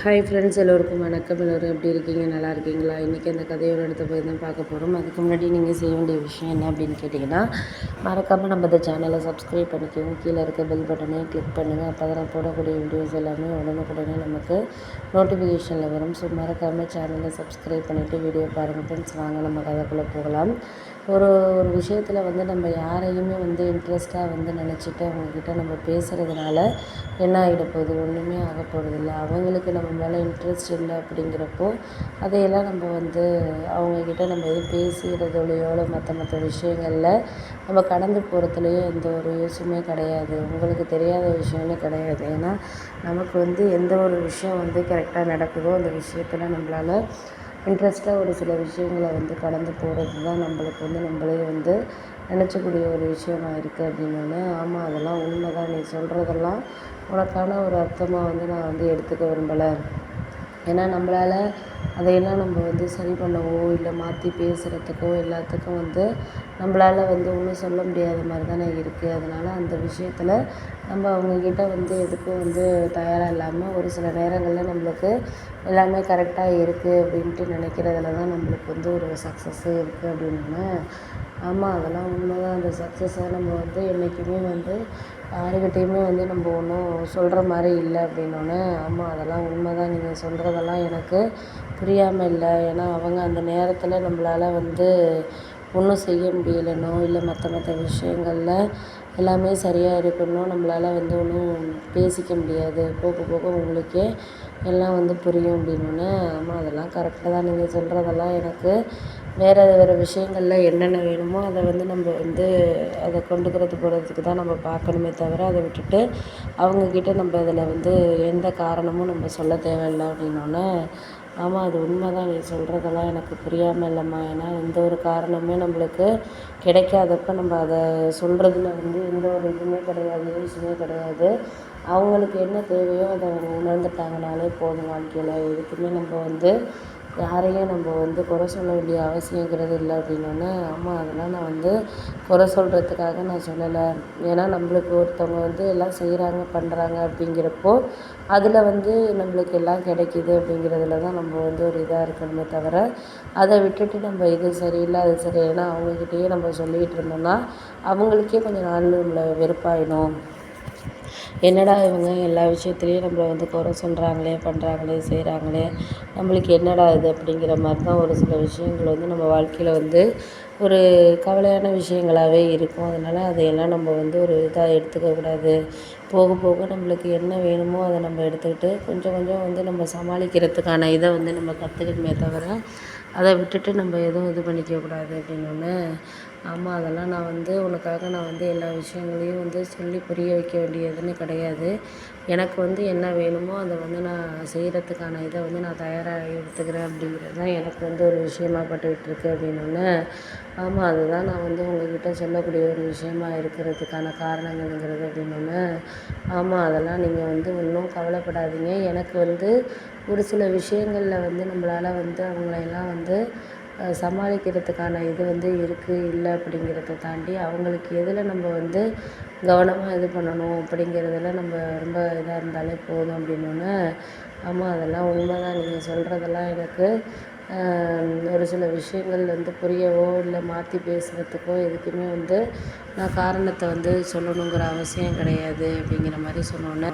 Hi friends, எல்லோருக்கும் வணக்கம். எல்லோரும் எப்படி இருக்கீங்க? நல்லா இருக்கீங்களா? இன்றைக்கி அந்த கதையோட இடத்த போய் தான் பார்க்க போகிறோம். அதுக்கு முன்னாடி நீங்கள் செய்ய வேண்டிய விஷயம் என்ன அப்படின்னு கேட்டிங்கன்னா, மறக்காமல் நம்ம இந்த சேனலை சப்ஸ்கிரைப் பண்ணிக்கோங்க. கீழே இருக்க பெல் பட்டனை கிளிக் பண்ணுங்கள். அப்போ தான் நான் போடக்கூடிய வீடியோஸ் எல்லாமே உடனுக்குடனே நமக்கு நோட்டிஃபிகேஷனில் வரும். ஸோ மறக்காமல் சேனலை சப்ஸ்கிரைப் பண்ணிவிட்டு வீடியோ பாருங்கள் ஃப்ரெண்ட்ஸ். வாங்க நம்ம கதைக்குள்ளே போகலாம். ஒரு ஒரு விஷயத்தில் வந்து நம்ம யாரையுமே வந்து இன்ட்ரெஸ்ட்டாக வந்து நினச்சிட்டு அவங்கக்கிட்ட நம்ம பேசுகிறதுனால என்ன ஆகிடப்போகுது? ஒன்றுமே ஆக போகிறதில்ல. அவங்களுக்கு நம்ம மேலே இன்ட்ரெஸ்ட் இல்லை அப்படிங்கிறப்போ அதையெல்லாம் நம்ம வந்து அவங்கக்கிட்ட நம்ம எதுவும் பேசுகிறதுலையோ மற்ற விஷயங்களில் நம்ம கடந்து போகிறதுலையோ எந்த ஒரு யூஸுமே கிடையாது. உங்களுக்கு தெரியாத விஷயமே கிடையாது. ஏன்னா நமக்கு வந்து எந்த ஒரு விஷயம் வந்து கரெக்டாக நடக்குதோ அந்த விஷயத்தில் நம்மளால் இன்ட்ரெஸ்ட்டாக ஒரு சில விஷயங்களை வந்து கடந்து போகிறது தான் நம்மளுக்கு வந்து நம்மளே வந்து நினச்சக்கூடிய ஒரு விஷயமா இருக்குது அப்படின்னோடனே, ஆமாம் அதெல்லாம் உண்மை தான், நீ சொல்கிறதெல்லாம் உனக்கான ஒரு அர்த்தமாக வந்து நான் வந்து எடுத்துக்க விரும்பலை. ஏன்னா நம்மளால் அதையெல்லாம் நம்ம வந்து சரி பண்ணவோ இல்லை மாற்றி பேசுகிறதுக்கோ எல்லாத்துக்கும் வந்து நம்மளால் வந்து ஒன்றும் சொல்ல முடியாத மாதிரி தானே இருக்குது. அதனால் அந்த விஷயத்தில் நம்ம அவங்கக்கிட்ட வந்து எதுக்கும் வந்து தயாராக இல்லாமல் ஒரு சில நேரங்களில் நம்மளுக்கு எல்லாமே கரெக்டாக இருக்குது அப்படின்ட்டு நினைக்கிறதுல தான் நம்மளுக்கு வந்து ஒரு சக்ஸஸ்ஸு இருக்குது அப்படின்னா, ஆமாம் அதெல்லாம் உண்மை தான். அந்த சக்ஸஸை நம்ம வந்து என்றைக்குமே வந்து யாருக்கிட்டேயுமே வந்து நம்ம ஒன்றும் சொல்கிற மாதிரி இல்லை அப்படின்னோடனே, ஆமாம் அதெல்லாம் உண்மை தான், நீங்கள் சொல்கிறதெல்லாம் எனக்கு புரியாமல் இல்லை. ஏன்னா அவங்க அந்த நேரத்தில் நம்மளால் வந்து ஒன்றும் செய்ய முடியலைன்னோ இல்லை மற்ற விஷயங்களில் எல்லாமே சரியாக இருக்கணும் நம்மளால் வந்து ஒன்றும் பேசிக்க முடியாது. போக போக உங்களுக்கே எல்லாம் வந்து புரியும் அப்படின்னோடனே, ஆமாம் அதெல்லாம் கரெக்டாக தான், நீங்கள் சொல்கிறதெல்லாம் எனக்கு வேறு விஷயங்களில் என்னென்ன வேணுமோ அதை வந்து நம்ம வந்து அதை போகிறதுக்கு தான் நம்ம பார்க்கணுமே தவிர அதை விட்டுட்டு அவங்கக்கிட்ட நம்ம அதில் வந்து எந்த காரணமும் நம்ம சொல்ல தேவையில்லை அப்படின்னோடனே, ஆமாம் அது உண்மை தான், நீ சொல்கிறதெல்லாம் எனக்கு புரியாமல் இல்லைம்மா. ஏன்னா எந்த ஒரு காரணமே நம்மளுக்கு கிடைக்காதப்ப நம்ம அதை சொல்கிறதுல வந்து எந்த ஒரு இதுவுமே கிடையாது, யூஸுமே கிடையாது. அவங்களுக்கு என்ன தேவையோ அதை அவங்க உணர்ந்துட்டாங்கனாலே போதும். வாழ்க்கையில் எதுக்குமே நம்ம வந்து யாரையும் நம்ம வந்து குறை சொல்ல வேண்டிய அவசியங்கிறது இல்லை அப்படின்னோடனே, ஆமாம் அதெல்லாம் நான் வந்து குறை சொல்கிறதுக்காக நான் சொல்லலை. ஏன்னா நம்மளுக்கு ஒருத்தவங்க வந்து எல்லாம் செய்கிறாங்க பண்ணுறாங்க அப்படிங்கிறப்போ அதில் வந்து நம்மளுக்கு எல்லாம் கிடைக்கிது அப்படிங்கிறதுல தான் நம்ம வந்து ஒரு இதாக இருக்கணுமே தவிர அதை விட்டுட்டு நம்ம இது சரியில்லை அது சரி, ஏன்னா அவங்கக்கிட்டேயே நம்ம சொல்லிகிட்டு இருந்தோம்னா அவங்களுக்கே கொஞ்சம் நாள் நம்மளை வெறுப்பாயிடும். என்னடா இவங்க எல்லா விஷயத்துலேயும் நம்மளை வந்து குறை சொல்கிறாங்களே பண்ணுறாங்களே செய்கிறாங்களே, நம்மளுக்கு என்னடா இது அப்படிங்கிற மாதிரி தான் ஒரு சில விஷயங்கள் வந்து நம்ம வாழ்க்கையில் வந்து ஒரு கவலையான விஷயங்களாகவே இருக்கும். அதனால் அதையெல்லாம் நம்ம வந்து ஒரு இதாக எடுத்துக்கக்கூடாது. போக போக நம்மளுக்கு என்ன வேணுமோ அதை நம்ம எடுத்துக்கிட்டு கொஞ்சம் கொஞ்சம் வந்து நம்ம சமாளிக்கிறதுக்கான இதை வந்து நம்ம கற்றுக்கணுமே தவிர அதை விட்டுட்டு நம்ம எதுவும் இது பண்ணிக்கக்கூடாது அப்படின்னோடனே, ஆமாம் அதெல்லாம் நான் வந்து உனக்காக நான் வந்து எல்லா விஷயங்களையும் வந்து சொல்லி புரிய வைக்க வேண்டியதுன்னு கிடையாது. எனக்கு வந்து என்ன வேணுமோ அதை வந்து நான் செய்கிறதுக்கான இதை வந்து நான் தயாராக எடுத்துக்கிறேன் அப்படிங்கிறது தான் எனக்கு வந்து ஒரு விஷயமா பட்டுக்கிட்டுருக்கு அப்படின்னோடனே, ஆமாம் அதுதான் நான் வந்து உங்கள்கிட்ட சொல்லக்கூடிய ஒரு விஷயமா இருக்கிறதுக்கான காரணங்கள்ங்கிறது அப்படின்னோடனே, ஆமாம் அதெல்லாம் நீங்கள் வந்து ஒன்றும் கவலைப்படாதீங்க. எனக்கு வந்து ஒரு சில விஷயங்களில் வந்து நம்மளால் வந்து அவங்களையெல்லாம் வந்து சமாளிக்கிறதுக்கான இது வந்து இருக்குது இல்லை அப்படிங்கிறத தாண்டி அவங்களுக்கு எதில் நம்ம வந்து கவனமாக இது பண்ணணும் அப்படிங்கிறதுல நம்ம ரொம்ப இதாக இருந்தாலே போதும் அப்படின்னோடனே, ஆமாம் அதெல்லாம் உண்மை தான், நீங்கள் சொல்கிறதெல்லாம் எனக்கு ஒரு சில விஷயங்கள் வந்து புரியவோ இல்லை மாற்றி பேசுகிறதுக்கோ எதுக்குமே வந்து நான் காரணத்தை வந்து சொல்லணுங்கிற அவசியம் கிடையாது அப்படிங்கிற மாதிரி சொன்னோன்னே